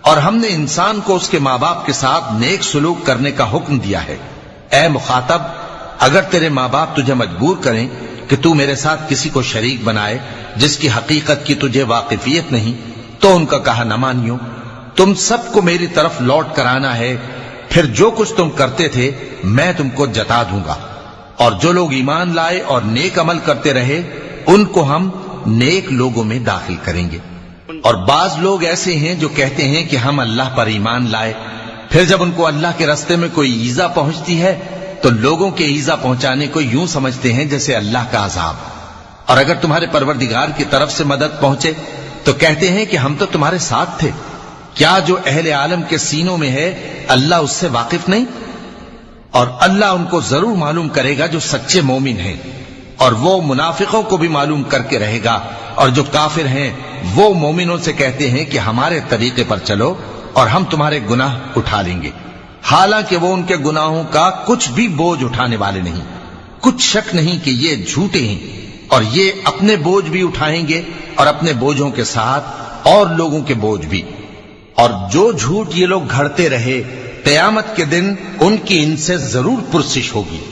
اور ہم نے انسان کو اس کے ماں باپ کے ساتھ نیک سلوک کرنے کا حکم دیا ہے۔ اے مخاطب، اگر تیرے ماں باپ تجھے مجبور کریں کہ تو میرے ساتھ کسی کو شریک بنائے جس کی حقیقت کی تجھے واقفیت نہیں، تو ان کا کہا نہ مانیو۔ تم سب کو میری طرف لوٹ کر آنا ہے، پھر جو کچھ تم کرتے تھے میں تم کو جتا دوں گا۔ اور جو لوگ ایمان لائے اور نیک عمل کرتے رہے ان کو ہم نیک لوگوں میں داخل کریں گے۔ اور بعض لوگ ایسے ہیں جو کہتے ہیں کہ ہم اللہ پر ایمان لائے، پھر جب ان کو اللہ کے راستے میں کوئی ایذا پہنچتی ہے تو لوگوں کے ایذا پہنچانے کو یوں سمجھتے ہیں جیسے اللہ کا عذاب۔ اور اگر تمہارے پروردگار کی طرف سے مدد پہنچے تو کہتے ہیں کہ ہم تو تمہارے ساتھ تھے۔ کیا جو اہل عالم کے سینوں میں ہے اللہ اس سے واقف نہیں؟ اور اللہ ان کو ضرور معلوم کرے گا جو سچے مومن ہیں، اور وہ منافقوں کو بھی معلوم کر کے رہے گا۔ اور جو کافر ہیں وہ مومنوں سے کہتے ہیں کہ ہمارے طریقے پر چلو اور ہم تمہارے گناہ اٹھا لیں گے، حالانکہ وہ ان کے گناہوں کا کچھ بھی بوجھ اٹھانے والے نہیں۔ کچھ شک نہیں کہ یہ جھوٹے ہیں، اور یہ اپنے بوجھ بھی اٹھائیں گے اور اپنے بوجھوں کے ساتھ اور لوگوں کے بوجھ بھی۔ اور جو جھوٹ یہ لوگ گھڑتے رہے قیامت کے دن ان کی ان سے ضرور پرسش ہوگی۔